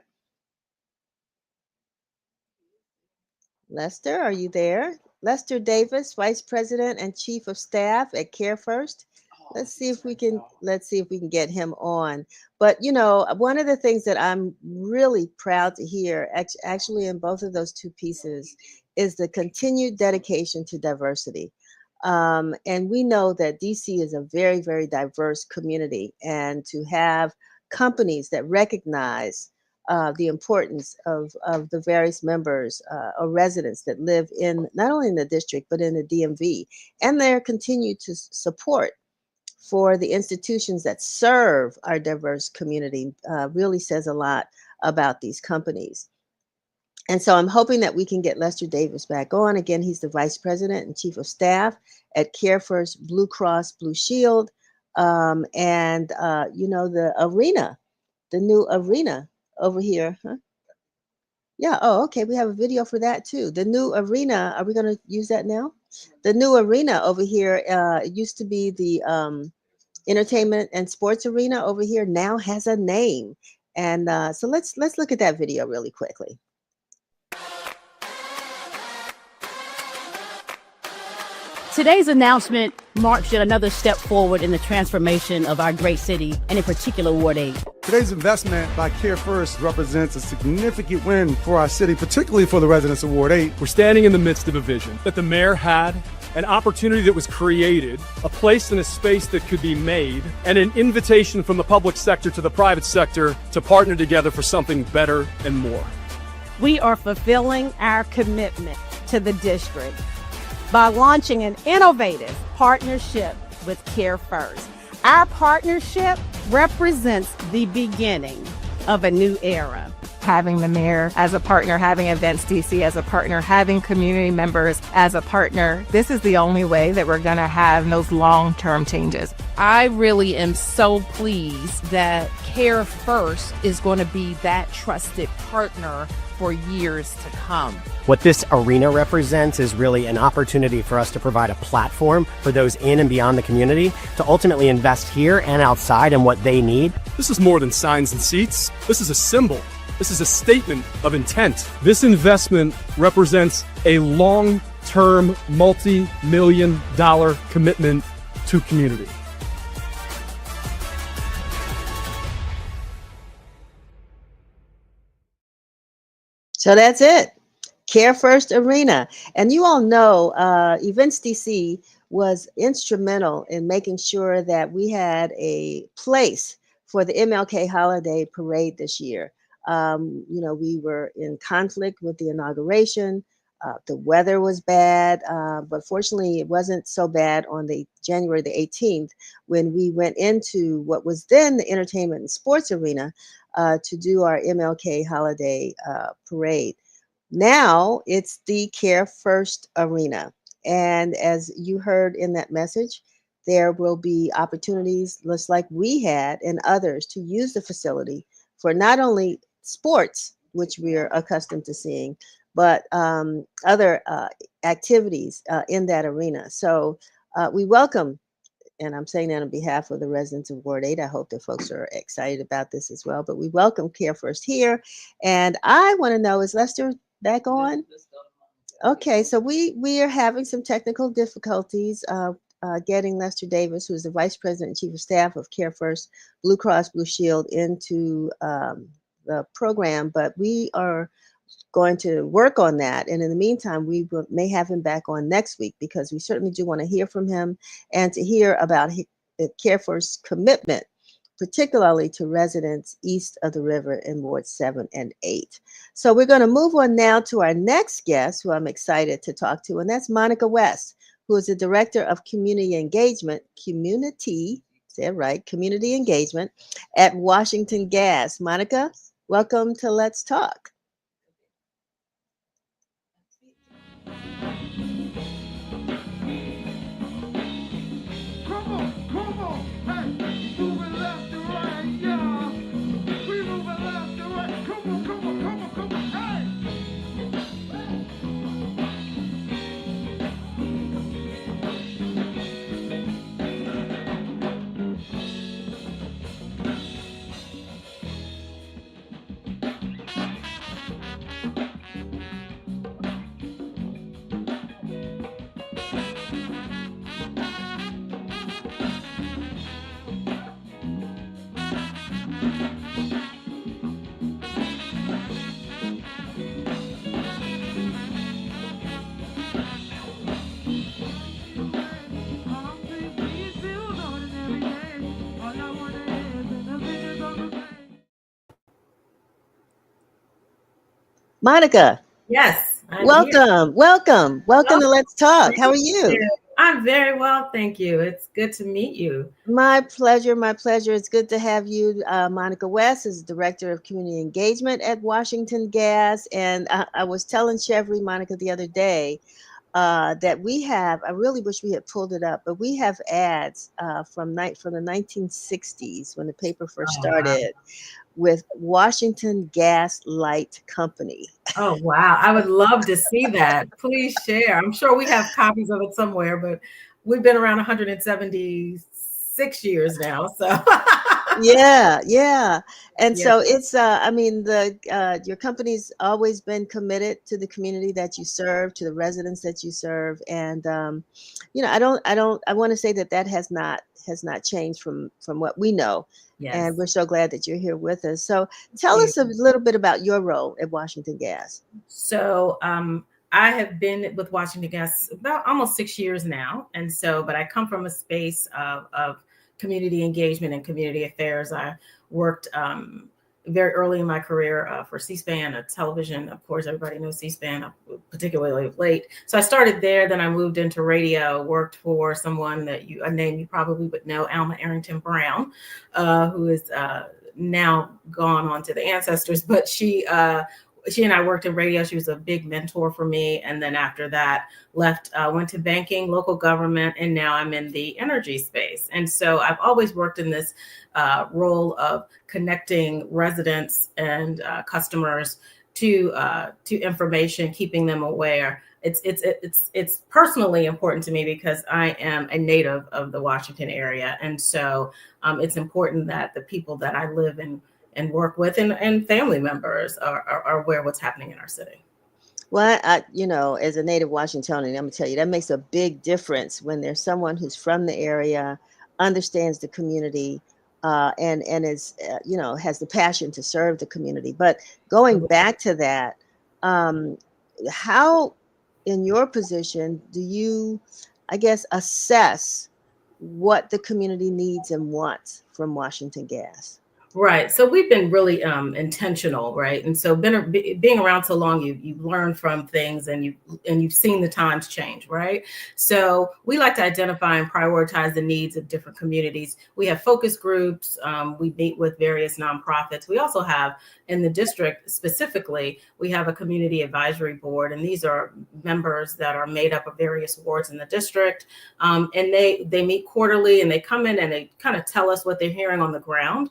Lester, are you there? Lester Davis, Vice President and Chief of Staff at CareFirst. Let's see if we can get him on. But you know, one of the things that I'm really proud to hear, actually in both of those two pieces, is the continued dedication to diversity. And we know that DC is a very, very diverse community, and to have companies that recognize the importance of the various members or residents that live in not only in the district, but in the DMV, and their continued to support for the institutions that serve our diverse community really says a lot about these companies. And so I'm hoping that we can get Lester Davis back on. Again, he's the Vice President and Chief of Staff at CareFirst BlueCross BlueShield. You know, the new arena over here. Huh? Yeah. Oh, okay. We have a video for that too. The new arena. Are we going to use that now? The new arena over here. It used to be the entertainment and sports arena over here. Now has a name. And so let's look at that video really quickly. Today's announcement marks yet another step forward in the transformation of our great city, and in particular, Ward 8. Today's investment by CareFirst represents a significant win for our city, particularly for the residents of Ward 8. We're standing in the midst of a vision that the mayor had an opportunity that was created, a place and a space that could be made, and an invitation from the public sector to the private sector to partner together for something better and more. We are fulfilling our commitment to the district by launching an innovative partnership with CareFirst. Our partnership represents the beginning of a new era. Having the mayor as a partner, having Events DC as a partner, having community members as a partner, this is the only way that we're going to have those long-term changes. I really am so pleased that CareFirst is going to be that trusted partner for years to come. What this arena represents is really an opportunity for us to provide a platform for those in and beyond the community to ultimately invest here and outside in what they need. This is more than signs and seats. This is a symbol. This is a statement of intent. This investment represents a long-term, multi-million-dollar commitment to community. So that's it. CareFirst Arena. And you all know Events DC was instrumental in making sure that we had a place for the MLK holiday parade this year. We were in conflict with the inauguration. The weather was bad, but fortunately it wasn't so bad on the January the 18th when we went into what was then the entertainment and sports arena to do our MLK holiday parade. Now it's the CareFirst Arena. And as you heard in that message, there will be opportunities just like we had and others to use the facility for not only sports, which we are accustomed to seeing, but other activities in that arena. So we welcome, and I'm saying that on behalf of the residents of Ward 8, I hope that folks are excited about this as well, but we welcome CareFirst here. And I want to know, is Lester back on? Okay, so we are having some technical difficulties getting Lester Davis, who is the Vice President and Chief of Staff of CareFirst BlueCross BlueShield, into the program, but we are going to work on that. And in the meantime, we may have him back on next week because we certainly do want to hear from him and to hear about CareFirst's commitment, particularly to residents east of the river in Ward 7 and 8. So we're going to move on now to our next guest, who I'm excited to talk to, and that's Monica West, who is the Director of Community Engagement, Community Engagement at Washington Gas. Monica, welcome to Let's Talk. Monica. Yes. Welcome to Let's Talk. How are you? I'm very well, thank you. It's good to meet you. My pleasure. It's good to have you. Monica West is Director of Community Engagement at Washington Gas. And I was telling Chevry, Monica, the other day that we have, I really wish we had pulled it up, but we have ads from the 1960s when the paper first started. With Washington Gas Light Company. Oh, wow. I would love to see that. Please share. I'm sure we have copies of it somewhere, but we've been around 176 years now. So yeah. And so it's, your company's always been committed to the community that you serve, to the residents that you serve. And, I want to say that has not changed from what we know. Yes. And we're so glad that you're here with us. So tell us a little bit about your role at Washington Gas. So I have been with Washington Gas about almost 6 years now. And so, but I come from a space of community engagement and community affairs. I worked very early in my career for C-SPAN, a television. Of course, everybody knows C-SPAN, particularly late. So I started there. Then I moved into radio, worked for someone a name you probably would know, Alma Arrington Brown, who is now gone on to the ancestors. But she and I worked in radio. She was a big mentor for me. And then after that, left, went to banking, local government, and now I'm in the energy space. And so I've always worked in this role of connecting residents and customers to information, keeping them aware. It's personally important to me because I am a native of the Washington area. And so it's important that the people that I live in and work with and family members are aware what's happening in our city. Well, as a native Washingtonian, I'm gonna tell you that makes a big difference when there's someone who's from the area, understands the community, and is has the passion to serve the community. But going back to that, how, in your position, do you, I guess, assess what the community needs and wants from Washington Gas? Right. So we've been really intentional, right? And so being around so long, you've learned from things and you've seen the times change, right? So we like to identify and prioritize the needs of different communities. We have focus groups. We meet with various nonprofits. We also have, in the district specifically, we have a community advisory board, and these are members that are made up of various wards in the district. And they meet quarterly, and they come in and they kind of tell us what they're hearing on the ground.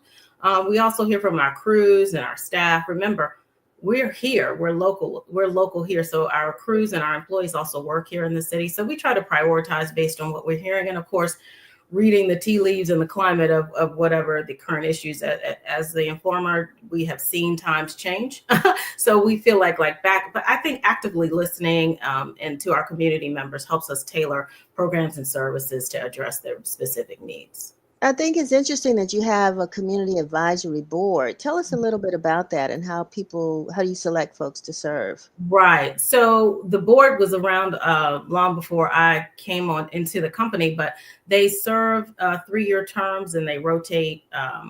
We also hear from our crews and our staff. Remember, we're here, we're local here. So our crews and our employees also work here in the city. So we try to prioritize based on what we're hearing. And of course, reading the tea leaves and the climate of whatever the current issues. As the informer, we have seen times change. So we feel like back, but I think actively listening and to our community members helps us tailor programs and services to address their specific needs. I think it's interesting that you have a community advisory board. Tell us a little bit about that and how do you select folks to serve? Right. So the board was around long before I came on into the company, but they serve 3-year terms and they rotate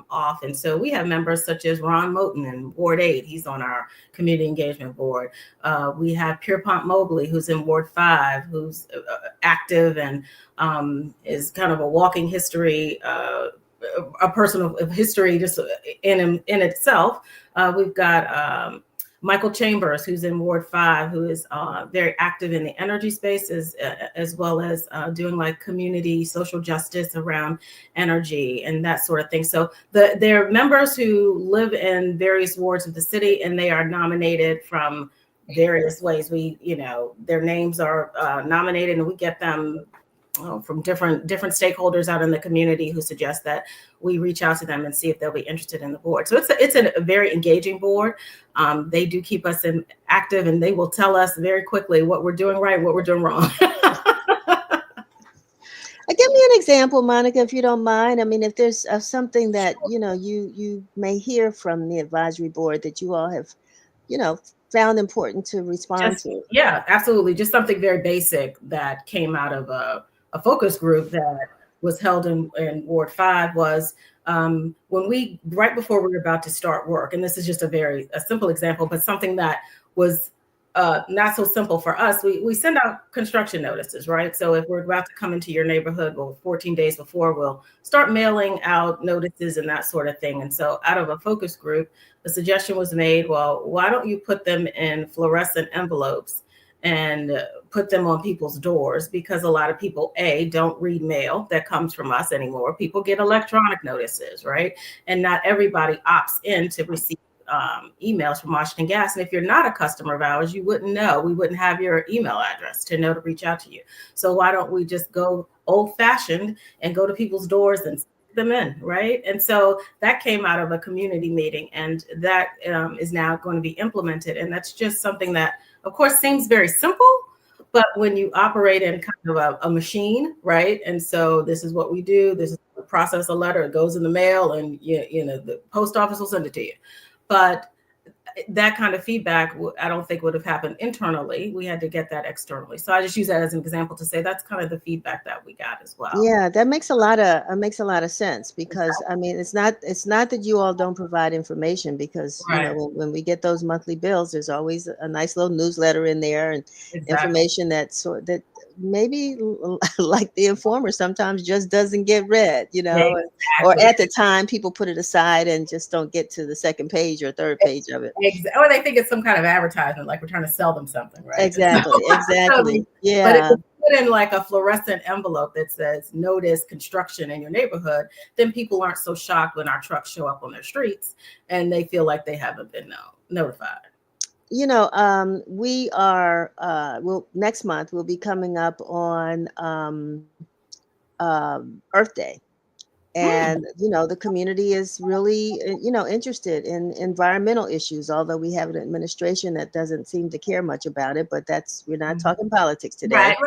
off. And so we have members such as Ron Moten in Ward 8. He's on our community engagement board. We have Pierpont Mobley, who's in Ward 5, who's active and is kind of a walking history, a person of history just in itself. We've got Michael Chambers, who's in Ward 5, who is very active in the energy space as well as doing community social justice around energy and that sort of thing. So they're members who live in various wards of the city, and they are nominated from various ways. Their names are nominated, and we get them from different stakeholders out in the community who suggest that we reach out to them and see if they'll be interested in the board. So it's a very engaging board. They do keep us active, and they will tell us very quickly what we're doing right, what we're doing wrong. Give me an example, Monica, if you don't mind. I mean, if there's something that you may hear from the advisory board that you all have, found important to respond to. Yeah, absolutely. Just something very basic that came out of a focus group that was held in Ward 5 was right before we were about to start work. And this is just a simple example, but something that was not so simple for us. We send out construction notices, right? So if we're about to come into your neighborhood, 14 days before, we'll start mailing out notices and that sort of thing. And so out of a focus group, the suggestion was made, well, why don't you put them in fluorescent envelopes and put them on people's doors? Because a lot of people, don't read mail that comes from us anymore. People get electronic notices, right? And not everybody opts in to receive emails from Washington Gas. And if you're not a customer of ours, you wouldn't know. We wouldn't have your email address to know to reach out to you. So why don't we just go old fashioned and go to people's doors and stick them in, right? And so that came out of a community meeting, and that is now going to be implemented. And that's just something that, of course, seems very simple, but when you operate in kind of a machine, right? And so this is what we do. This is process a letter, it goes in the mail, and the post office will send it to you. But that kind of feedback, I don't think would have happened internally. We had to get that externally. So I just use that as an example to say that's kind of the feedback that we got as well. Yeah, that makes a lot of sense, because I mean, it's not that you all don't provide information, because you know, Right. when we get those monthly bills, there's always a nice little newsletter in there, and Exactly. information that maybe like the Informer sometimes just doesn't get read, you know, or Exactly. at the time people put it aside and just don't get to the second page or third page of it. Or they think it's some kind of advertisement, like we're trying to sell them something, right? Exactly, exactly. But if Yeah. it's put in like a fluorescent envelope that says notice construction in your neighborhood, then people aren't so shocked when our trucks show up on their streets and they feel like they haven't been notified. You know, we are, next month we'll be coming up on Earth Day. And, you know, the community is really, you know, interested in environmental issues, although we have an administration that doesn't seem to care much about it. But we're not talking politics today. Right.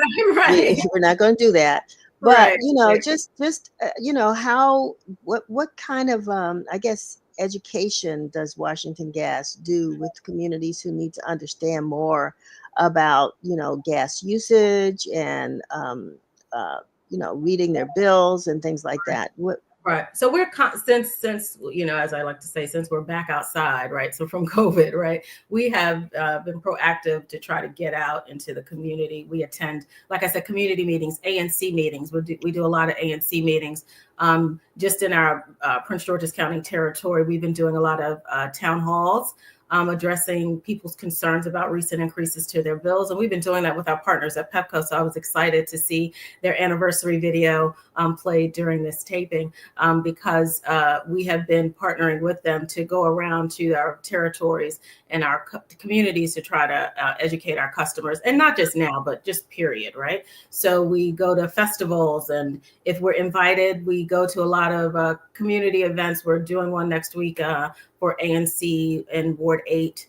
We're not going to do that. But, Right. you know, just you know, what kind of, I guess, education does Washington Gas do with communities who need to understand more about, you know, gas usage and, you know, reading their bills and things like that? Right. So we're since you know, as I like to say, since we're back outside, right? So from COVID, right, we have been proactive to try to get out into the community. We attend, like I said, community meetings, ANC meetings. We do a lot of ANC meetings. Just in our Prince George's County territory, we've been doing a lot of town halls, addressing people's concerns about recent increases to their bills. And we've been doing that with our partners at Pepco. So I was excited to see their anniversary video played during this taping, because we have been partnering with them to go around to our territories and our communities to try to educate our customers. And not just now, but just period, right? So we go to festivals, and if we're invited, we go to a lot of community events. We're doing one next week for ANC in Ward 8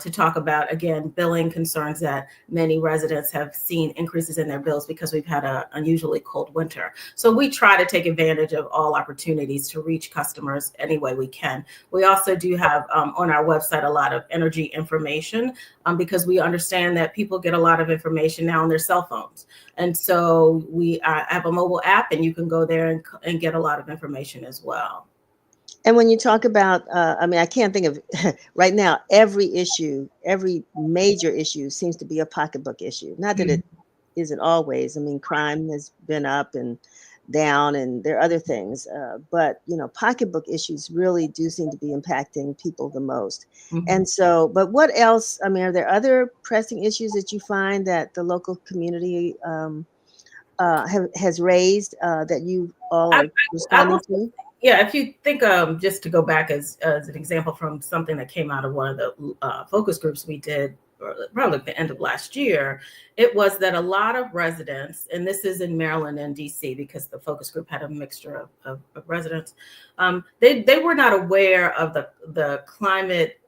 to talk about, again, billing concerns that many residents have seen increases in their bills because we've had an unusually cold winter. So we try to take advantage of all opportunities to reach customers any way we can. We also do have on our website a lot of energy information, because we understand that people get a lot of information now on their cell phones. And so we have a mobile app, and you can go there and get a lot of information as well. And when you talk about, I mean, I can't think of right now, every major issue seems to be a pocketbook issue. Not that it isn't always. I mean, crime has been up and down, and there are other things. But, you know, pocketbook issues really do seem to be impacting people the most. And so, but what else? I mean, are there other pressing issues that you find that the local community has raised that you all are responding to? Yeah, if you think, just to go back as an example from something that came out of one of the focus groups we did, probably at the end of last year, it was that a lot of residents, and this is in Maryland and DC because the focus group had a mixture of residents, they were not aware of the climate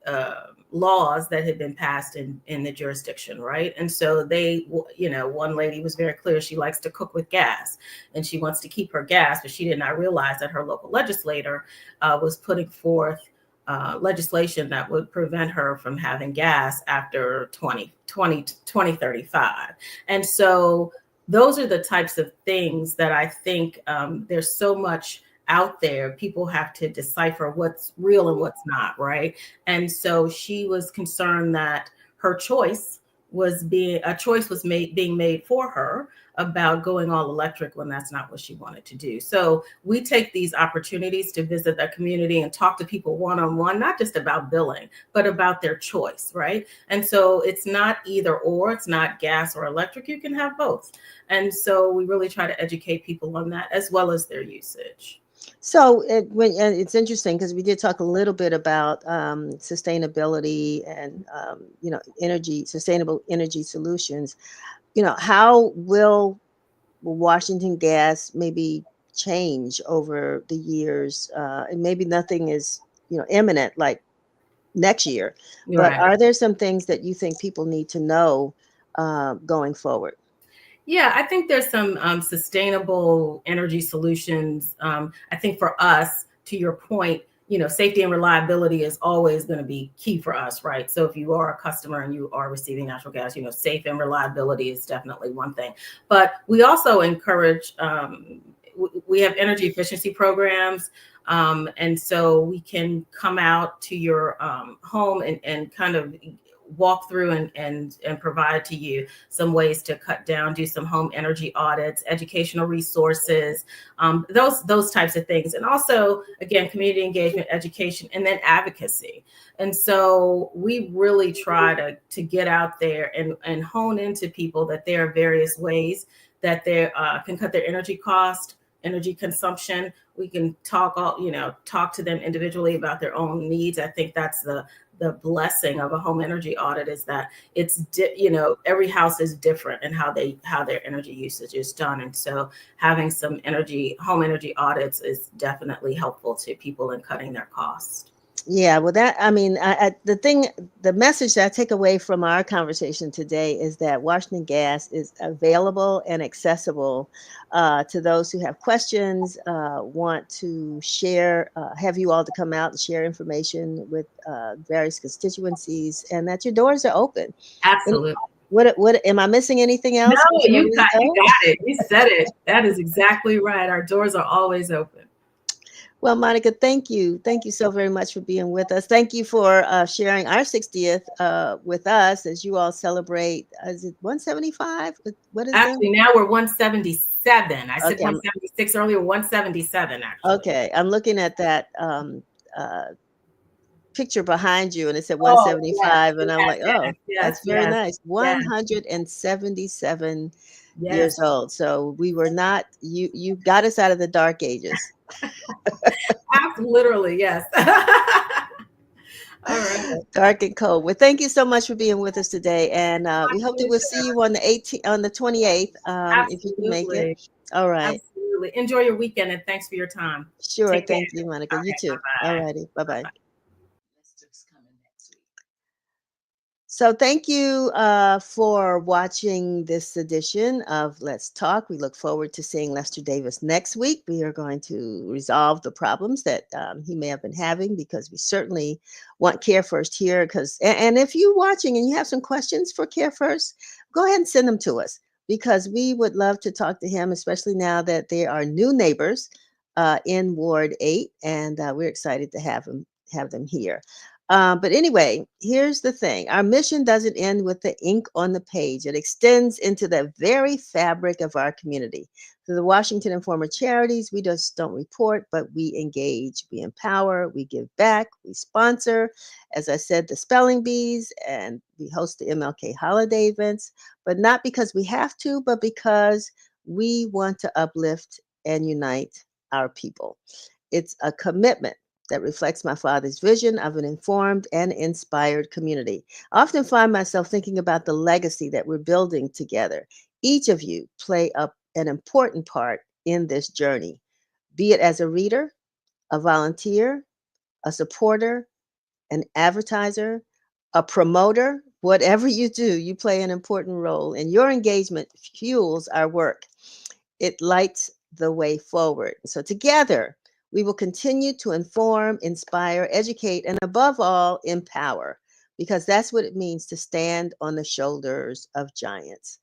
laws that had been passed in the jurisdiction, right? And so they, you know, one lady was very clear. She likes to cook with gas and she wants to keep her gas, but she did not realize that her local legislator was putting forth legislation that would prevent her from having gas after 2035. And so those are the types of things that I think there's so much out there. People have to decipher what's real and what's not, right? And so she was concerned that her choice was being made for her about going all electric when that's not what she wanted to do. So we take these opportunities to visit the community and talk to people one-on-one, not just about billing, but about their choice, right? And so it's not either or, it's not gas or electric, you can have both. And so we really try to educate people on that as well as their usage. So it's interesting because we did talk a little bit about sustainability and you know, sustainable energy solutions. You know, how will Washington Gas maybe change over the years? And maybe nothing is, you know, imminent like next year, but Right. are there some things that you think people need to know going forward? Yeah, I think there's some sustainable energy solutions. I think for us, to your point, safety and reliability is always going to be key for us, right? So if you are a customer and you are receiving natural gas, safe and reliability is definitely one thing. But we also encourage, we have energy efficiency programs. And so we can come out to your home and kind of walk through and provide to you some ways to cut down, do some home energy audits, educational resources, those types of things. And also, again, community engagement, education, and then advocacy. And so we really try to get out there and hone into people that there are various ways that they can cut their energy cost, energy consumption. We can talk to them individually about their own needs. I think that's the blessing of a home energy audit, is that it's every house is different in how their energy usage is done. And so having some home energy audits is definitely helpful to people in cutting their costs. Yeah, well, the message that I take away from our conversation today is that Washington Gas is available and accessible to those who have questions, want to share, have you all to come out and share information with various constituencies, and that your doors are open. Absolutely. What am I missing anything else? No, you got it. You said it. That is exactly right. Our doors are always open. Well, Monica, thank you. Thank you so very much for being with us. Thank you for sharing our 60th with us as you all celebrate. Is it 175? What is Actually, now we're 177. I said Okay, 176 earlier, 177 actually. Okay, I'm looking at that picture behind you and it said 175 and I'm like, oh, that's very nice. 177 years old. So we were not, you got us out of the dark ages. Literally, yes. All right. Dark and cold. Well, thank you so much for being with us today, and we hope that we'll see you on the 28th, if you can make it. All right. Absolutely. Enjoy your weekend, and thanks for your time. Sure. Thank you, Monica. You too. All righty. Bye-bye. So thank you for watching this edition of Let's Talk. We look forward to seeing Lester Davis next week. We are going to resolve the problems that he may have been having, because we certainly want CareFirst here. And if you're watching and you have some questions for CareFirst, go ahead and send them to us, because we would love to talk to him, especially now that there are new neighbors in Ward 8, and we're excited to have them here. But anyway, here's the thing. Our mission doesn't end with the ink on the page. It extends into the very fabric of our community. Through the Washington Informer charities, we just don't report, but we engage, we empower, we give back, we sponsor, as I said, the spelling bees, and we host the MLK holiday events, but not because we have to, but because we want to uplift and unite our people. It's a commitment that reflects my father's vision of an informed and inspired community. I often find myself thinking about the legacy that we're building together. Each of you play an important part in this journey, be it as a reader, a volunteer, a supporter, an advertiser, a promoter. Whatever you do, you play an important role, and your engagement fuels our work. It lights the way forward. So together, we will continue to inform, inspire, educate, and above all, empower, because that's what it means to stand on the shoulders of giants.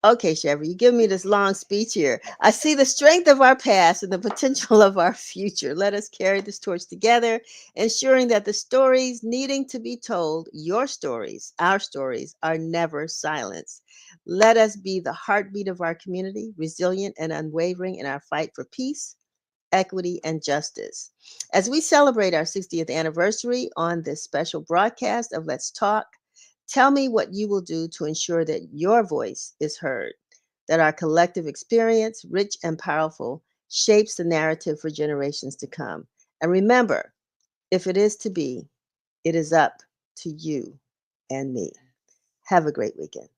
Okay, Chevy, you give me this long speech here. I see the strength of our past and the potential of our future. Let us carry this torch together, ensuring that the stories needing to be told, your stories, our stories, are never silenced. Let us be the heartbeat of our community, resilient and unwavering in our fight for peace, equity, and justice. As we celebrate our 60th anniversary on this special broadcast of Let's Talk, tell me what you will do to ensure that your voice is heard, that our collective experience, rich and powerful, shapes the narrative for generations to come. And remember, if it is to be, it is up to you and me. Have a great weekend.